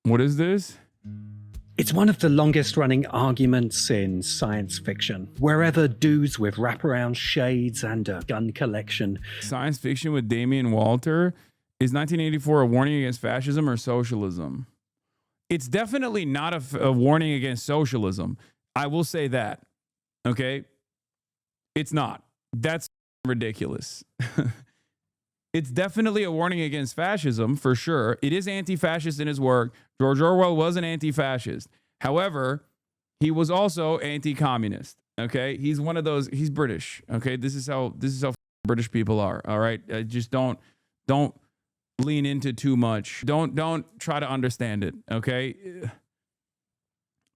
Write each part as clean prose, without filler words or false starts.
What is this? It's one of the longest running arguments in science fiction. Wherever dudes with wraparound shades and a gun collection. Science fiction with Damien Walter. Is 1984 a warning against fascism or socialism? It's definitely not a warning against socialism. I will say that. Okay? It's not. That's ridiculous. It's definitely a warning against fascism, for sure. It is anti-fascist in his work. George Orwell was an anti-fascist. However, he was also anti-communist. Okay? He's one of those. He's British. Okay? This is how British people are. All right? Just don't lean into too much. Don't try to understand it. Okay?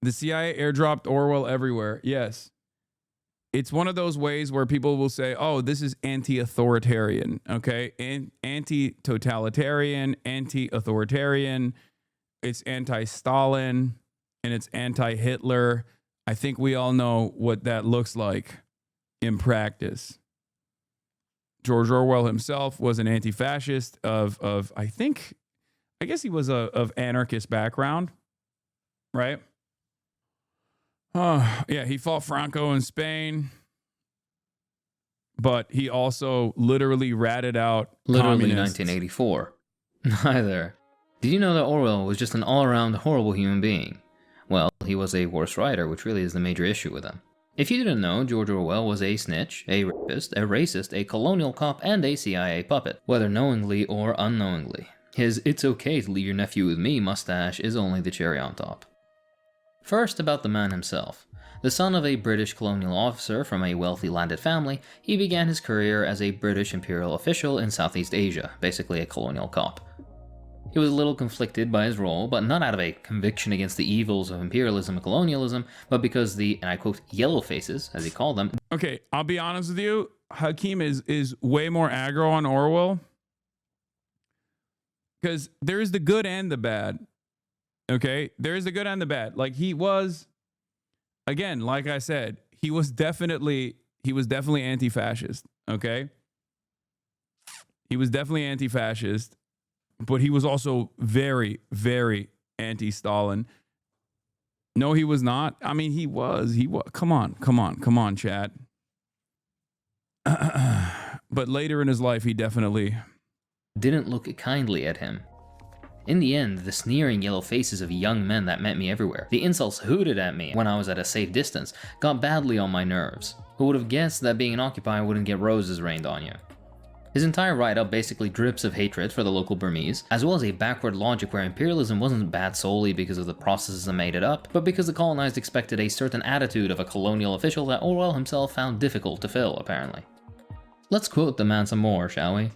The CIA airdropped Orwell everywhere. Yes. It's one of those ways where people will say, oh, this is anti-authoritarian, okay? And anti-totalitarian, anti-authoritarian. It's anti-Stalin, and it's anti-Hitler. I think we all know what that looks like in practice. George Orwell himself was an anti-fascist of I guess he was of anarchist background, right? Yeah, he fought Franco in Spain, but he also literally ratted out literally communists. 1984. Hi there. Did you know that Orwell was just an all-around horrible human being? Well, he was a worse writer, which really is the major issue with him. If you didn't know, George Orwell was a snitch, a rapist, a racist, a colonial cop, and a CIA puppet, whether knowingly or unknowingly. His "it's okay to leave your nephew with me" mustache is only the cherry on top. First, about the man himself. The son of a British colonial officer from a wealthy landed family, he began his career as a British imperial official in Southeast Asia, basically a colonial cop. He was a little conflicted by his role, but not out of a conviction against the evils of imperialism and colonialism, but because the, and I quote, yellow faces, as he called them. Okay, I'll be honest with you. Hakim is way more aggro on Orwell. Because there is the good and the bad. Okay, there is the good and the bad. Like he was, again, like I said, he was definitely anti-fascist. Okay, he was definitely anti-fascist, but he was also very, very anti-Stalin. No, he was not. I mean, he was. Come on, chat. But later in his life, he definitely didn't look kindly at him. In the end, the sneering yellow faces of young men that met me everywhere, the insults hooted at me when I was at a safe distance, got badly on my nerves. Who would have guessed that being an occupier wouldn't get roses rained on you? His entire write-up basically drips of hatred for the local Burmese, as well as a backward logic where imperialism wasn't bad solely because of the processes that made it up, but because the colonized expected a certain attitude of a colonial official that Orwell himself found difficult to fill, apparently. Let's quote the man some more, shall we?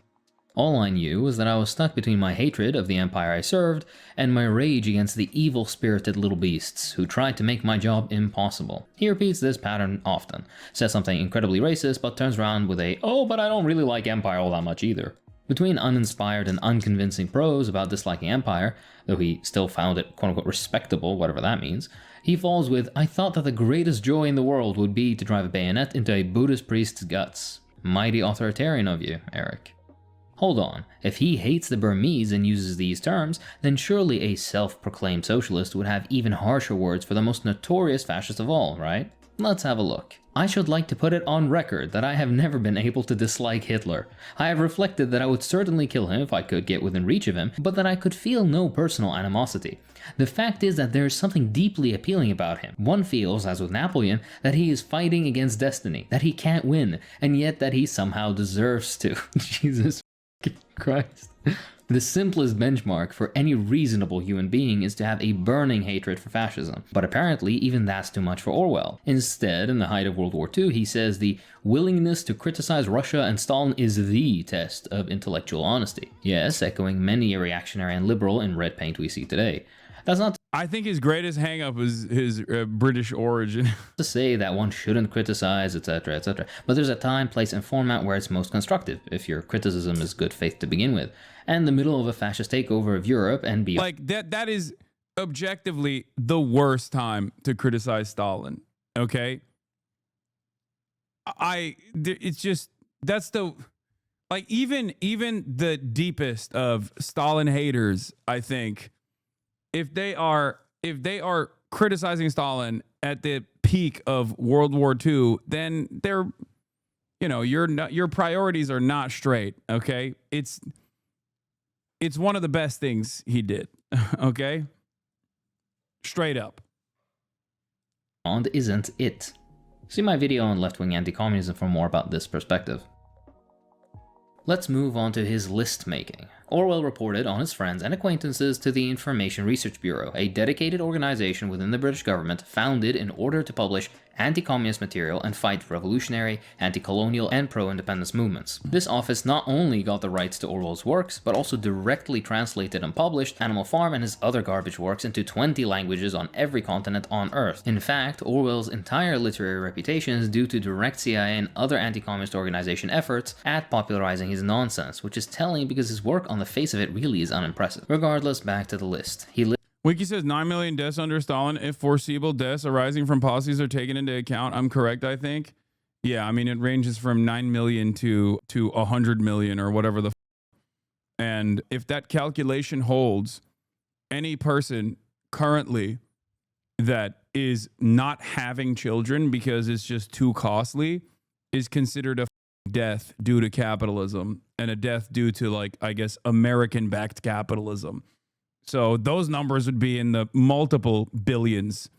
All I knew was that I was stuck between my hatred of the empire I served and my rage against the evil-spirited little beasts who tried to make my job impossible. He repeats this pattern often, says something incredibly racist, but turns around with a, oh, but I don't really like empire all that much either. Between uninspired and unconvincing prose about disliking empire, though he still found it quote-unquote respectable, whatever that means, he falls with, I thought that the greatest joy in the world would be to drive a bayonet into a Buddhist priest's guts. Mighty authoritarian of you, Eric. Hold on, if he hates the Burmese and uses these terms, then surely a self-proclaimed socialist would have even harsher words for the most notorious fascist of all, right? Let's have a look. I should like to put it on record that I have never been able to dislike Hitler. I have reflected that I would certainly kill him if I could get within reach of him, but that I could feel no personal animosity. The fact is that there is something deeply appealing about him. One feels, as with Napoleon, that he is fighting against destiny, that he can't win, and yet that he somehow deserves to. Jesus Christ. The simplest benchmark for any reasonable human being is to have a burning hatred for fascism, but apparently even that's too much for Orwell. Instead, in the height of World War II, he says the willingness to criticize Russia and Stalin is the test of intellectual honesty. Yes, echoing many a reactionary and liberal in red paint we see today. That's not I think his greatest hang-up is his British origin. to say that one shouldn't criticize, etc., etc., but there's a time, place, and format where it's most constructive, if your criticism is good faith to begin with. And the middle of a fascist takeover of Europe and beyond. Like, that is objectively the worst time to criticize Stalin, okay? it's just, that's the, like, even the deepest of Stalin haters, I think, if they are criticizing Stalin at the peak of World War II, then they're, your priorities are not straight. Okay, it's one of the best things he did. Okay, straight up. And isn't it? See my video on left-wing anti-communism for more about this perspective. Let's move on to his list making. Orwell reported on his friends and acquaintances to the Information Research Bureau, a dedicated organization within the British government founded in order to publish anti-communist material and fight revolutionary, anti-colonial, and pro-independence movements. This office not only got the rights to Orwell's works, but also directly translated and published Animal Farm and his other garbage works into 20 languages on every continent on Earth. In fact, Orwell's entire literary reputation is due to direct CIA and other anti-communist organization efforts at popularizing his nonsense, which is telling because his work on the face of it really is unimpressive. Regardless, back to the list. Wiki says 9 million deaths under Stalin if foreseeable deaths arising from policies are taken into account. I'm correct, I think. Yeah, I mean, it ranges from 9 million to 100 million or whatever the and if that calculation holds, any person currently that is not having children because it's just too costly is considered a death due to capitalism and a death due to, like, I guess, American-backed capitalism. So those numbers would be in the multiple billions.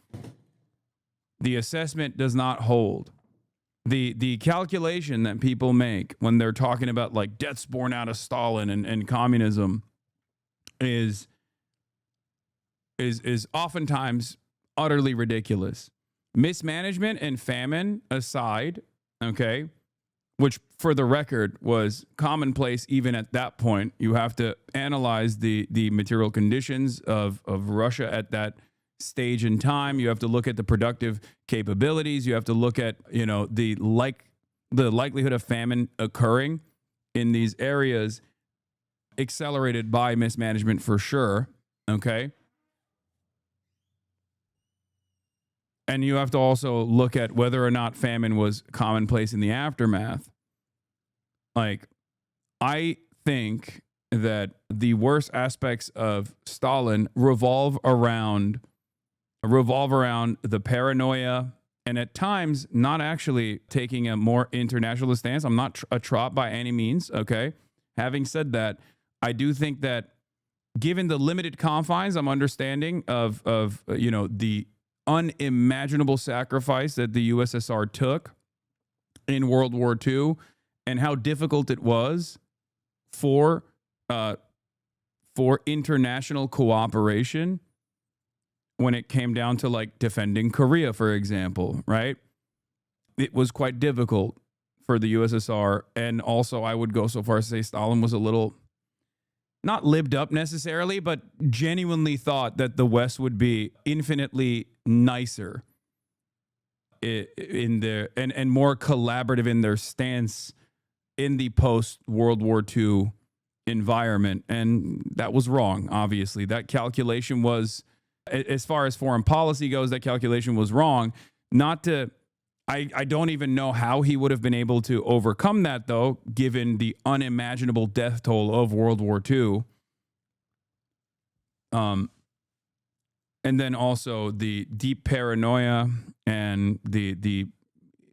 The assessment does not hold. The calculation that people make when they're talking about, like, deaths born out of Stalin and communism is oftentimes utterly ridiculous. Mismanagement and famine aside, okay, which for the record was commonplace even at that point. You have to analyze the material conditions of Russia at that stage in time. You have to look at the productive capabilities. You have to look at, the likelihood of famine occurring in these areas, accelerated by mismanagement for sure, okay? And you have to also look at whether or not famine was commonplace in the aftermath. Like, I think that the worst aspects of Stalin revolve around the paranoia and at times not actually taking a more internationalist stance. I'm not a trop by any means, okay? Having said that, I do think that given the limited confines I'm understanding of the unimaginable sacrifice that the USSR took in World War II and how difficult it was for international cooperation when it came down to, like, defending Korea, for example, right? It was quite difficult for the USSR. And also I would go so far as to say Stalin was a little, not lived up necessarily, but genuinely thought that the West would be infinitely nicer in their and more collaborative in their stance in the post World War II environment. And that was wrong. Obviously, that calculation was, as far as foreign policy goes, that calculation was wrong. I don't even know how he would have been able to overcome that, though, given the unimaginable death toll of World War II. And then also the deep paranoia and the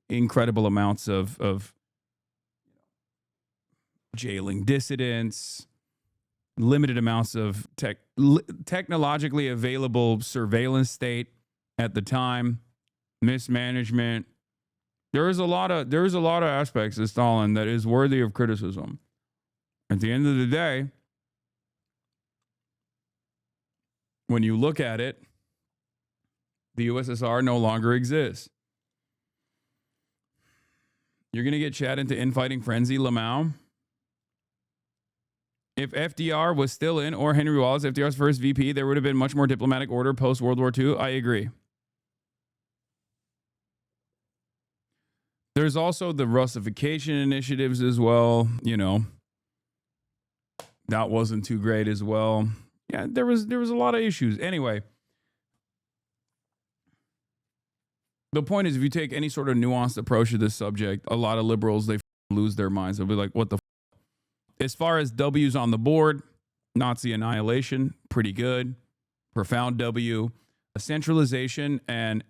incredible amounts of jailing dissidents, limited amounts of technologically available surveillance state at the time, mismanagement. There's a lot of aspects of Stalin that is worthy of criticism. At the end of the day, when you look at it, the USSR no longer exists. You're going to get Chad into infighting frenzy, Lamau. If FDR was still in, or Henry Wallace, FDR's first VP, there would have been much more diplomatic order post-World War II. I agree. There's also the Russification initiatives as well. That wasn't too great as well. Yeah, there was a lot of issues. Anyway, The point is, if you take any sort of nuanced approach to this subject, a lot of liberals, they lose their minds. They'll be like, what the As far as W's on the board, Nazi annihilation, pretty good. Profound W. A centralization and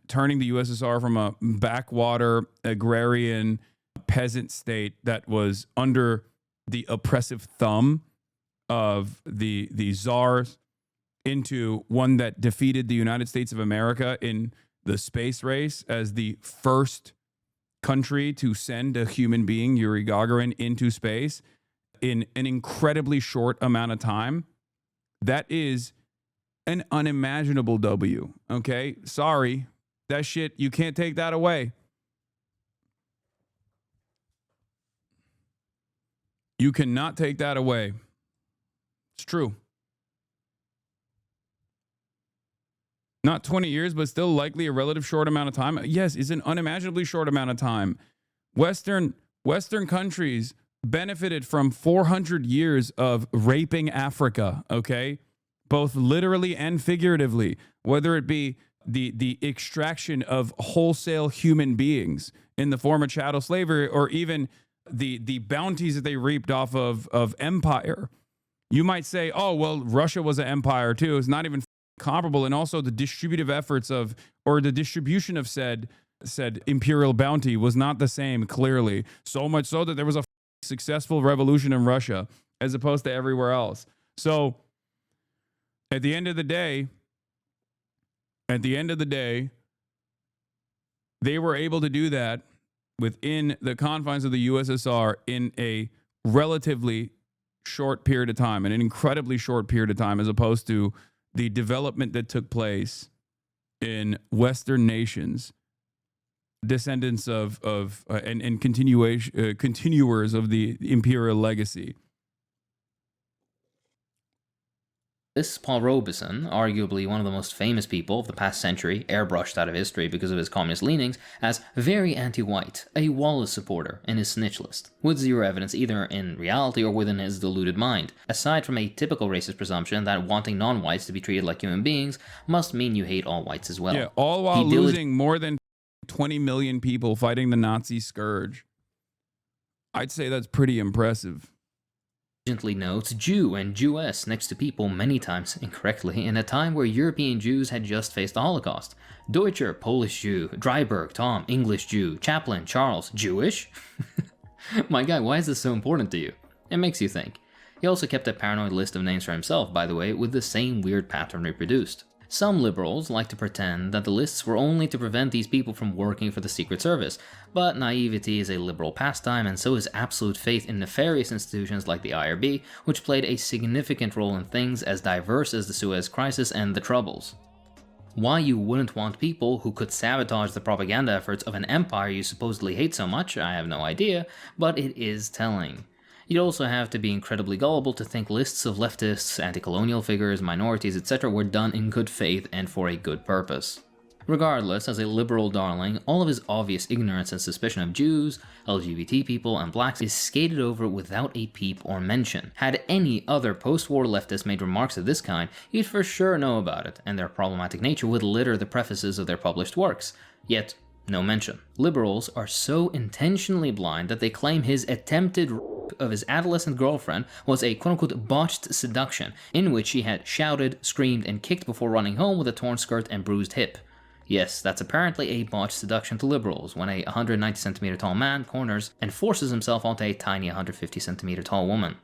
turning the USSR from a backwater agrarian peasant state that was under the oppressive thumb of the czars into one that defeated the United States of America in the space race as the first country to send a human being, Yuri Gagarin, into space in an incredibly short amount of time. That is an unimaginable W, okay? Sorry, that shit, you can't take that away. You cannot take that away. It's true. Not 20 years, but still likely a relative short amount of time. Yes, it's an unimaginably short amount of time. Western countries benefited from 400 years of raping Africa, okay? Both literally and figuratively, whether it be the extraction of wholesale human beings in the form of chattel slavery, or even the bounties that they reaped off of empire. You might say, oh, well, Russia was an empire too. It's not even comparable. And also the distributive efforts of, or the distribution of said imperial bounty was not the same, clearly. So much so that there was a successful revolution in Russia as opposed to everywhere else. So at the end of the day, they were able to do that within the confines of the USSR in a relatively short period of time, an incredibly short period of time, as opposed to the development that took place in Western nations, descendants of continuers of the imperial legacy. This Paul Robeson, arguably one of the most famous people of the past century, airbrushed out of history because of his communist leanings, as very anti-white, a Wallace supporter in his snitch list, with zero evidence either in reality or within his deluded mind, aside from a typical racist presumption that wanting non-whites to be treated like human beings must mean you hate all whites as well. Yeah, all while losing more than 20 million people fighting the Nazi scourge. I'd say that's pretty impressive. Notes Jew and Jewess next to people many times incorrectly in a time where European Jews had just faced the Holocaust. Deutscher, Polish Jew. Dryberg, Tom, English Jew. Chaplin, Charles, Jewish? My guy, why is this so important to you? It makes you think. He also kept a paranoid list of names for himself, by the way, with the same weird pattern reproduced. Some liberals like to pretend that the lists were only to prevent these people from working for the Secret Service, but naivety is a liberal pastime, and so is absolute faith in nefarious institutions like the IRB, which played a significant role in things as diverse as the Suez Crisis and the Troubles. Why you wouldn't want people who could sabotage the propaganda efforts of an empire you supposedly hate so much, I have no idea, but it is telling. You'd also have to be incredibly gullible to think lists of leftists, anti-colonial figures, minorities, etc. were done in good faith and for a good purpose. Regardless, as a liberal darling, all of his obvious ignorance and suspicion of Jews, LGBT people, and blacks is skated over without a peep or mention. Had any other post-war leftist made remarks of this kind, you'd for sure know about it, and their problematic nature would litter the prefaces of their published works. Yet, no mention. Liberals are so intentionally blind that they claim his attempted rape of his adolescent girlfriend was a quote-unquote botched seduction, in which she had shouted, screamed, and kicked before running home with a torn skirt and bruised hip. Yes, that's apparently a botched seduction to liberals, when a 190cm tall man corners and forces himself onto a tiny 150cm tall woman.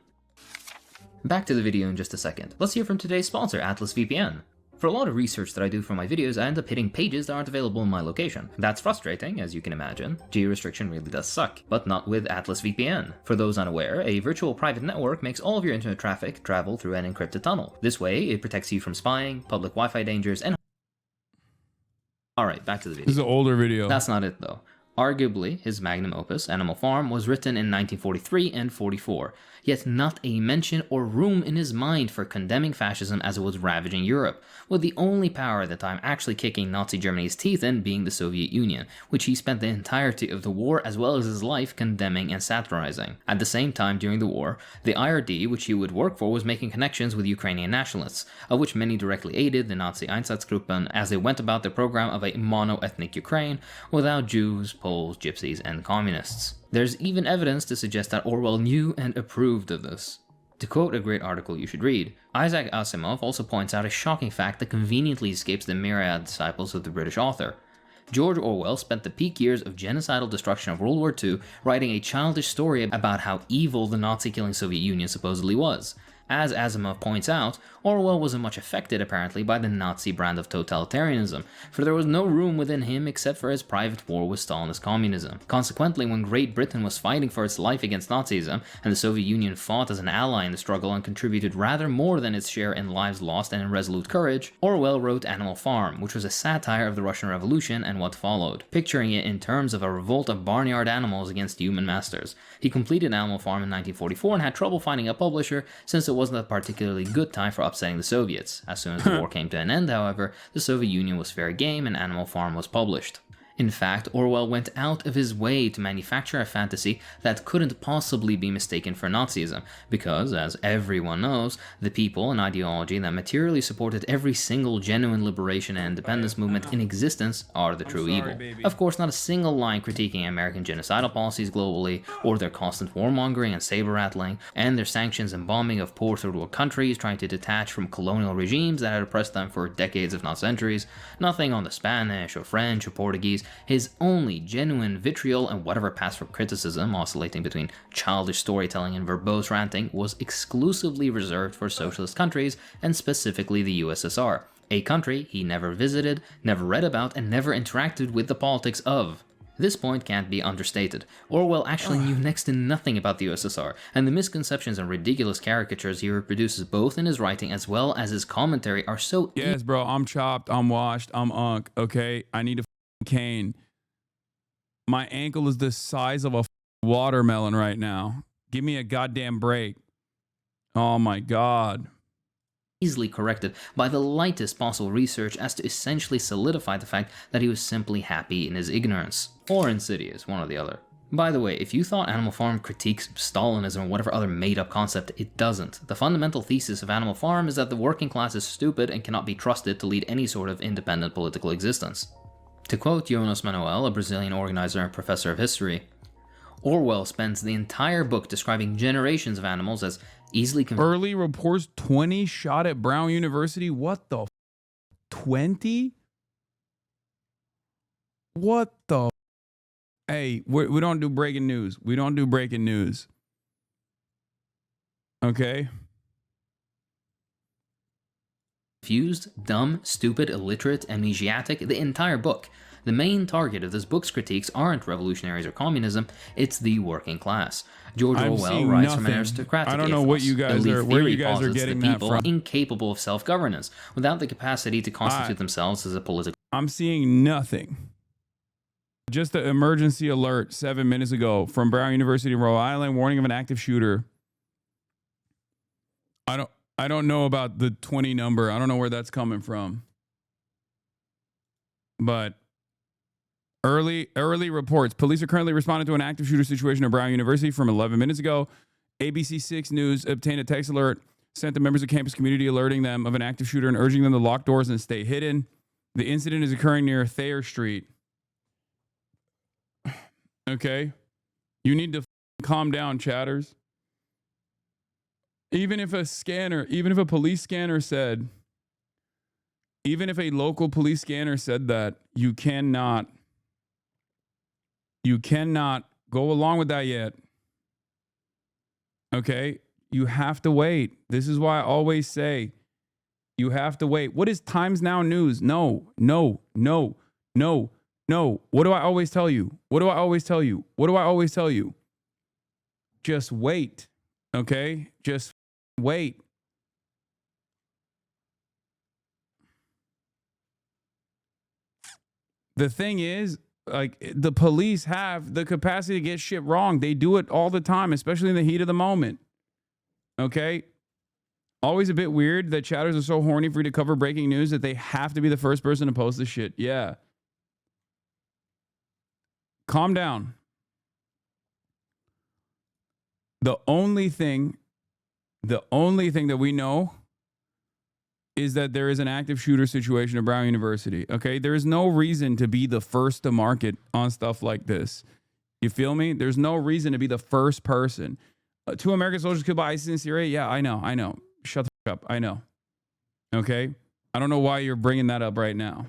Back to the video in just a second. Let's hear from today's sponsor, Atlas VPN. For a lot of research that I do for my videos, I end up hitting pages that aren't available in my location. That's frustrating, as you can imagine. Geo-restriction really does suck, but not with Atlas VPN. For those unaware, a virtual private network makes all of your internet traffic travel through an encrypted tunnel. This way, it protects you from spying, public Wi-Fi dangers, and... Alright, back to the video. This is an older video. That's not it, though. Arguably, his magnum opus, Animal Farm, was written in 1943 and 44, yet not a mention or room in his mind for condemning fascism as it was ravaging Europe, with the only power at the time actually kicking Nazi Germany's teeth in being the Soviet Union, which he spent the entirety of the war as well as his life condemning and satirizing. At the same time, during the war, the IRD, which he would work for, was making connections with Ukrainian nationalists, of which many directly aided the Nazi Einsatzgruppen as they went about their program of a mono-ethnic Ukraine without Jews, Poles, Gypsies, and communists. There's even evidence to suggest that Orwell knew and approved of this. To quote a great article you should read, Isaac Asimov also points out a shocking fact that conveniently escapes the myriad disciples of the British author. George Orwell spent the peak years of genocidal destruction of World War II writing a childish story about how evil the Nazi-killing Soviet Union supposedly was. As Asimov points out, Orwell wasn't much affected apparently by the Nazi brand of totalitarianism, for there was no room within him except for his private war with Stalinist communism. Consequently, when Great Britain was fighting for its life against Nazism, and the Soviet Union fought as an ally in the struggle and contributed rather more than its share in lives lost and in resolute courage, Orwell wrote Animal Farm, which was a satire of the Russian Revolution and what followed, picturing it in terms of a revolt of barnyard animals against human masters. He completed Animal Farm in 1944 and had trouble finding a publisher since it wasn't a particularly good time for upsetting the Soviets. As soon as the war came to an end, however, the Soviet Union was fair game and Animal Farm was published. In fact, Orwell went out of his way to manufacture a fantasy that couldn't possibly be mistaken for Nazism, because, as everyone knows, the people and ideology that materially supported every single genuine liberation and independence movement in existence are the true evil. Baby. Of course, not a single line critiquing American genocidal policies globally, or their constant warmongering and saber-rattling, and their sanctions and bombing of poor third-world countries trying to detach from colonial regimes that had oppressed them for decades if not centuries. Nothing on the Spanish or French or Portuguese. His only genuine vitriol and whatever passed for criticism, oscillating between childish storytelling and verbose ranting, was exclusively reserved for socialist countries, and specifically the USSR, a country he never visited, never read about, and never interacted with the politics of. This point can't be understated. Orwell actually knew next to nothing about the USSR, and the misconceptions and ridiculous caricatures he reproduces both in his writing as well as his commentary are so Yes, bro. I'm chopped. I'm washed. I'm unk. Okay. I need a cane. My ankle is the size of a watermelon right now. Give me a goddamn break. Oh my God. easily corrected by the lightest possible research as to essentially solidify the fact that he was simply happy in his ignorance. Or insidious, one or the other. By the way, if you thought Animal Farm critiques Stalinism or whatever other made-up concept, it doesn't. The fundamental thesis of Animal Farm is that the working class is stupid and cannot be trusted to lead any sort of independent political existence. To quote Jonas Manuel, a Brazilian organizer and professor of history, Orwell spends the entire book describing generations of animals as easily Early reports 20 shot at Brown University. What the 20? What the Hey, we don't do breaking news. We don't do breaking news. Okay? confused, dumb, stupid, illiterate, amnesiac, the entire book. The main target of this book's critiques aren't revolutionaries or communism, it's the working class. George Orwell writes from an aristocratic I don't know what you guys are, where you guys are getting that from. Incapable of self-governance, without the capacity to constitute themselves as a political... I'm seeing nothing. Just an emergency alert 7 minutes ago from Brown University, Rhode Island, warning of an active shooter. I don't know about the 20 number. I don't know where that's coming from. But early reports. Police are currently responding to an active shooter situation at Brown University from 11 minutes ago. ABC 6 News obtained a text alert sent to members of campus community alerting them of an active shooter and urging them to lock doors and stay hidden. The incident is occurring near Thayer Street. Okay. You need to calm down, chatters. Even if a police scanner said, even if a local police scanner said that, you cannot go along with that yet. Okay? You have to wait. This is why I always say, you have to wait. What is Times Now News? No. What do I always tell you? Just wait. Okay? Just wait. The thing is, like the police have the capacity to get shit wrong. They do it all the time, especially in the heat of the moment. Okay? Always a bit weird that chatters are so horny for you to cover breaking news that they have to be the first person to post the shit. Yeah. Calm down. The only thing that we know is that there is an active shooter situation at Brown University. Okay, there is no reason to be the first to market on stuff like this. You feel me? There's no reason to be the first person. 2 American soldiers killed by ISIS in Syria. Yeah, I know. Shut the fuck up. I know. Okay, I don't know why you're bringing that up right now.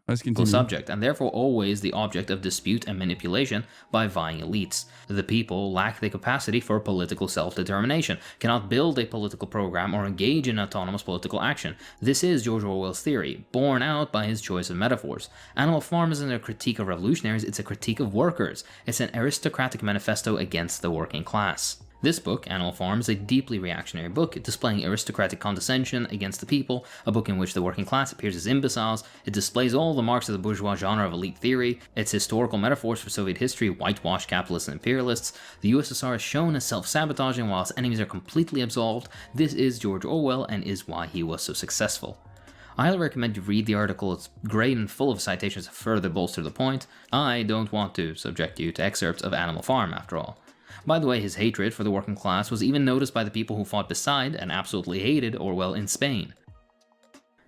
Let's continue. Subject, and therefore always the object of dispute and manipulation by vying elites. The people lack the capacity for political self-determination, cannot build a political program or engage in autonomous political action. This is George Orwell's theory, borne out by his choice of metaphors. Animal Farm isn't a critique of revolutionaries, it's a critique of workers. It's an aristocratic manifesto against the working class. This book, Animal Farm, is a deeply reactionary book, displaying aristocratic condescension against the people, a book in which the working class appears as imbeciles. It displays all the marks of the bourgeois genre of elite theory, its historical metaphors for Soviet history, whitewash capitalists and imperialists. The USSR is shown as self-sabotaging while its enemies are completely absolved. This is George Orwell and is why he was so successful. I highly recommend you read the article. It's great and full of citations to further bolster the point. I don't want to subject you to excerpts of Animal Farm, after all. By the way, his hatred for the working class was even noticed by the people who fought beside and absolutely hated Orwell in Spain.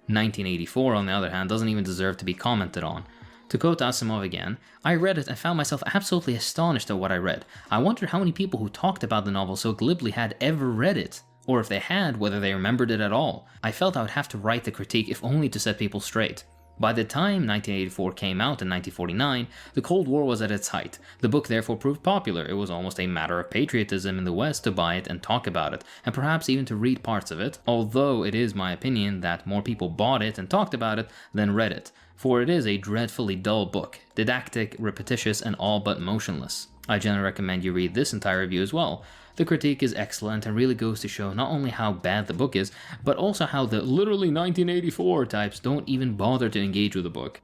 1984, on the other hand, doesn't even deserve to be commented on. To quote Asimov again, I read it and found myself absolutely astonished at what I read. I wondered how many people who talked about the novel so glibly had ever read it, or if they had, whether they remembered it at all. I felt I would have to write the critique if only to set people straight. By the time 1984 came out in 1949, the Cold War was at its height. The book therefore proved popular. It was almost a matter of patriotism in the West to buy it and talk about it, and perhaps even to read parts of it, although it is my opinion that more people bought it and talked about it than read it, for it is a dreadfully dull book, didactic, repetitious, and all but motionless. I generally recommend you read this entire review as well. The critique is excellent and really goes to show not only how bad the book is, but also how the literally 1984 types don't even bother to engage with the book.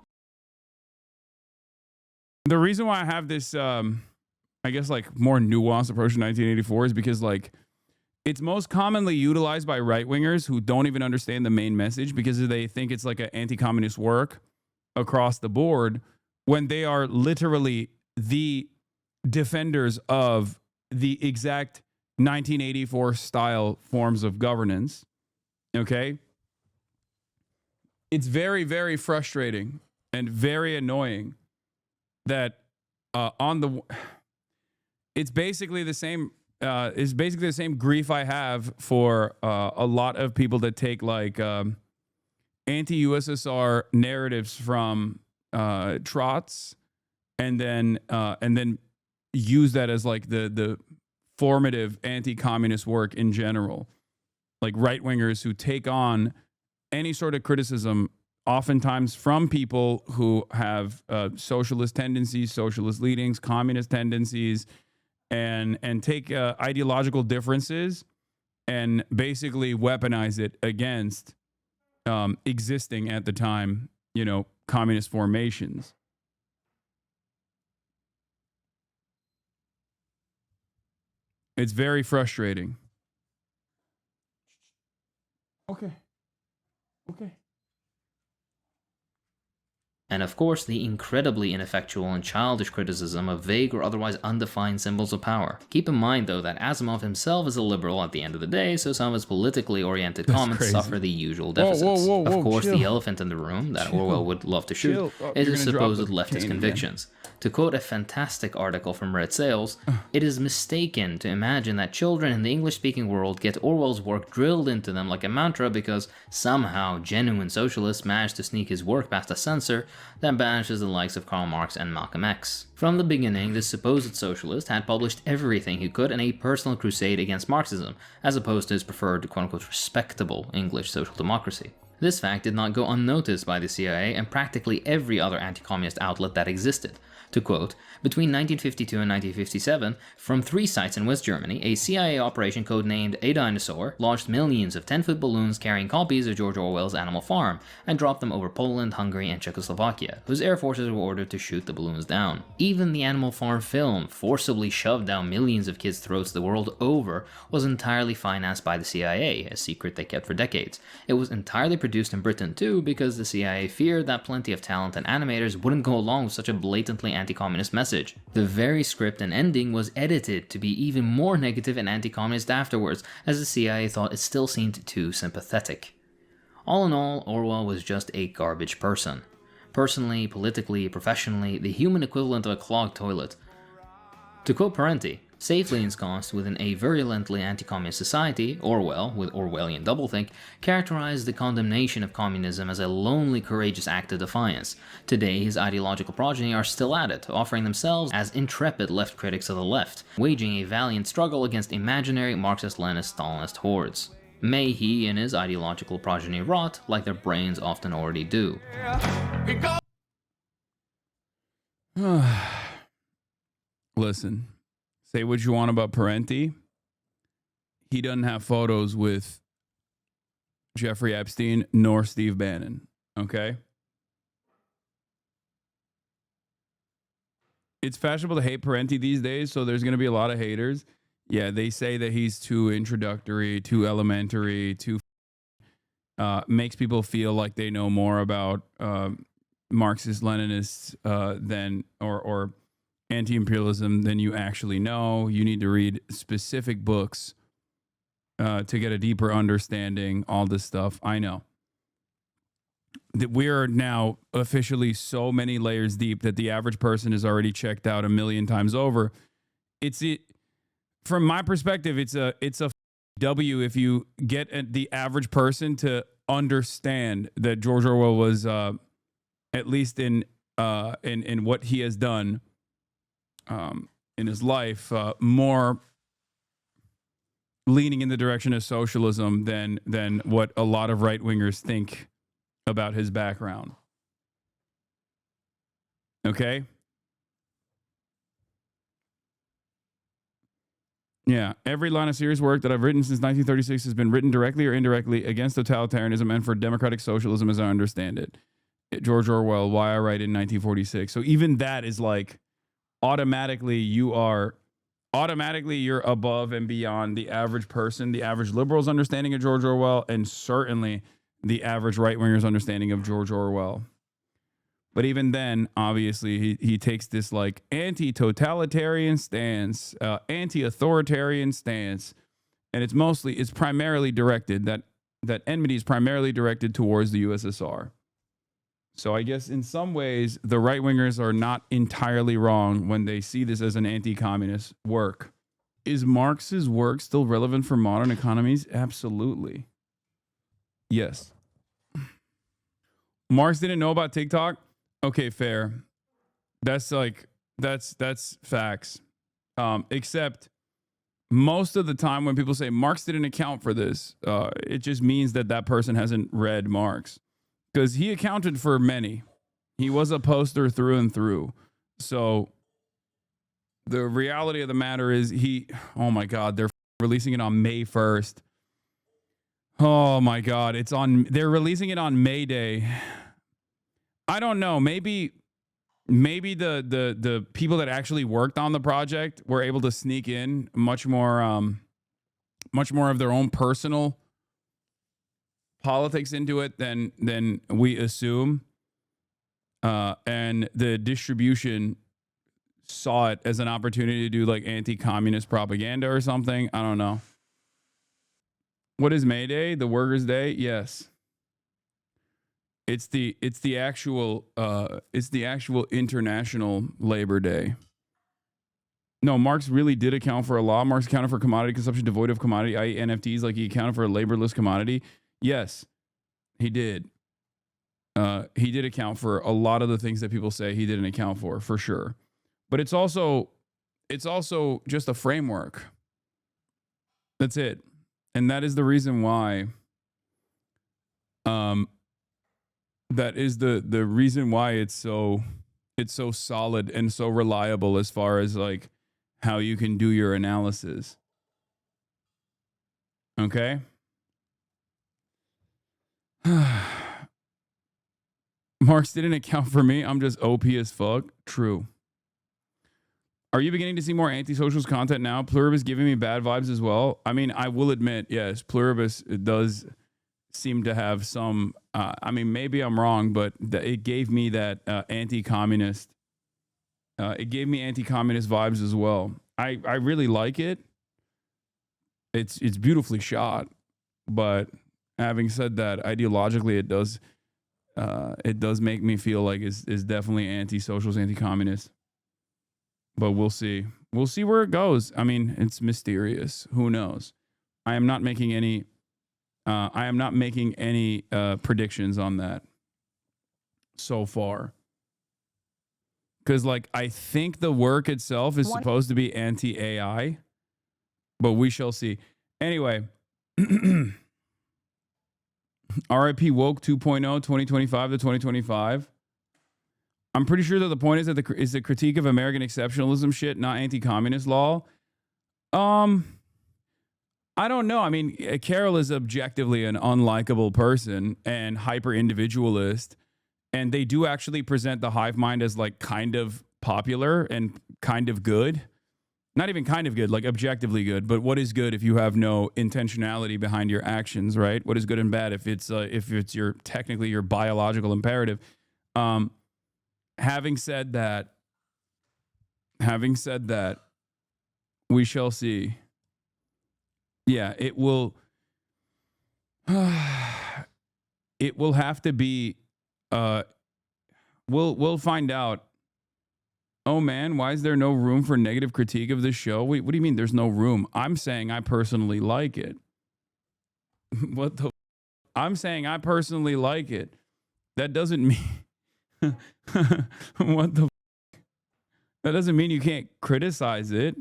The reason why I have this, I guess, like more nuanced approach to 1984 is because, like, it's most commonly utilized by right-wingers who don't even understand the main message because they think it's like an anti-communist work across the board when they are literally the defenders of the exact 1984 style forms of governance. Okay? It's very, very frustrating and very annoying that it's basically the same grief I have for a lot of people that take like anti-USSR narratives from Trots and then use that as like the formative anti-communist work in general. Like right-wingers who take on any sort of criticism, oftentimes from people who have socialist tendencies, socialist leanings, communist tendencies, and take ideological differences and basically weaponize it against existing at the time, communist formations. It's very frustrating. Okay. And of course, the incredibly ineffectual and childish criticism of vague or otherwise undefined symbols of power. Keep in mind, though, that Asimov himself is a liberal at the end of the day, so some of his politically oriented comments suffer the usual deficits. Whoa, of course, chill. the elephant in the room that Orwell would love to shoot is his supposed leftist convictions. To quote a fantastic article from Red Sails, it is mistaken to imagine that children in the English-speaking world get Orwell's work drilled into them like a mantra because somehow genuine socialists managed to sneak his work past a censor that banishes the likes of Karl Marx and Malcolm X. From the beginning, this supposed socialist had published everything he could in a personal crusade against Marxism, as opposed to his preferred quote-unquote respectable English social democracy. This fact did not go unnoticed by the CIA and practically every other anti-communist outlet that existed. To quote, between 1952 and 1957, from 3 sites in West Germany, a CIA operation codenamed A Dinosaur launched millions of 10-foot balloons carrying copies of George Orwell's Animal Farm and dropped them over Poland, Hungary, and Czechoslovakia, whose air forces were ordered to shoot the balloons down. Even the Animal Farm film, forcibly shoved down millions of kids' throats the world over, was entirely financed by the CIA, a secret they kept for decades. It was entirely produced in Britain too, because the CIA feared that plenty of talent and animators wouldn't go along with such a blatantly anti-communist message. The very script and ending was edited to be even more negative and anti-communist afterwards, as the CIA thought it still seemed too sympathetic. All in all, Orwell was just a garbage person. Personally, politically, professionally, the human equivalent of a clogged toilet. To quote Parenti, safely ensconced within a virulently anti-communist society, Orwell, with Orwellian doublethink, characterized the condemnation of communism as a lonely, courageous act of defiance. Today, his ideological progeny are still at it, offering themselves as intrepid left critics of the left, waging a valiant struggle against imaginary Marxist-Leninist-Stalinist hordes. May he and his ideological progeny rot like their brains often already do. Listen, say what you want about Parenti. He doesn't have photos with Jeffrey Epstein nor Steve Bannon, okay? It's fashionable to hate Parenti these days, so there's going to be a lot of haters. Yeah, they say that he's too introductory, too elementary, too makes people feel like they know more about Marxist-Leninists than or anti-imperialism than you actually know. You need to read specific books to get a deeper understanding, all this stuff. I know. That we are now officially so many layers deep that the average person is already checked out a million times over. From my perspective, it's a W if you get the average person to understand that George Orwell was at least in what he has done in his life more leaning in the direction of socialism than what a lot of right-wingers think about his background. Okay? Yeah, every line of serious work that I've written since 1936 has been written directly or indirectly against totalitarianism and for democratic socialism as I understand it. George Orwell, Why I Write in 1946. So even that is like automatically you're above and beyond the average person, the average liberal's understanding of George Orwell, and certainly the average right-winger's understanding of George Orwell. But even then, obviously, he takes this like anti-totalitarian stance, anti-authoritarian stance, and it's primarily directed, that enmity is primarily directed towards the USSR. So I guess in some ways, the right-wingers are not entirely wrong when they see this as an anti-communist work. Is Marx's work still relevant for modern economies? Absolutely. Yes. Marx didn't know about TikTok? Okay, fair. That's facts. Except most of the time when people say Marx didn't account for this, it just means that person hasn't read Marx. Because he accounted for many. He was a poster through and through. So the reality of the matter is oh my God, they're releasing it on May 1st. Oh my God, they're releasing it on May Day. I don't know. Maybe the people that actually worked on the project were able to sneak in much more of their own personal politics into it than we assume. And the distribution saw it as an opportunity to do like anti-communist propaganda or something. I don't know. What is May Day? The Workers' Day? Yes. It's the actual International Labor Day. No, Marx really did account for a law. Marx accounted for commodity consumption devoid of commodity, i.e. NFTs, like he accounted for a laborless commodity. Yes, he did. He did account for a lot of the things that people say he didn't account for sure. But it's also just a framework. That's it. And that is the reason why that is the reason why it's so It's so solid and so reliable as far as like how you can do your analysis. Okay? Marx didn't account for me. I'm just OP as fuck. True. Are you beginning to see more anti-socials content now? Pluribus giving me bad vibes as well. I mean, I will admit, yes, Pluribus does seem to have some, I mean, maybe I'm wrong, but it gave me that anti-communist, it gave me anti-communist vibes as well. I really like it. It's beautifully shot, but having said that, ideologically, it does make me feel like it's definitely anti-socials, anti-communist. But we'll see. We'll see where it goes. I mean, it's mysterious. Who knows? I am not making any predictions on that so far. Because, like, I think the work itself is supposed to be anti-AI, but we shall see. Anyway, RIP Woke 2.0, 2025 to 2025. I'm pretty sure that the point is that is the critique of American exceptionalism shit, not anti-communist law. I don't know. I mean, Carol is objectively an unlikable person and hyper individualist, and they do actually present the hive mind as like kind of popular and kind of good. Not even kind of good, like objectively good. But what is good if you have no intentionality behind your actions, right? What is good and bad if it's your technically your biological imperative? Having said that, we shall see. Yeah, it will. It will have to be. We'll find out. Oh man, why is there no room for negative critique of this show? Wait, what do you mean there's no room? I'm saying I personally like it. What the? I'm saying I personally like it. That doesn't mean. What the? That doesn't mean you can't criticize it.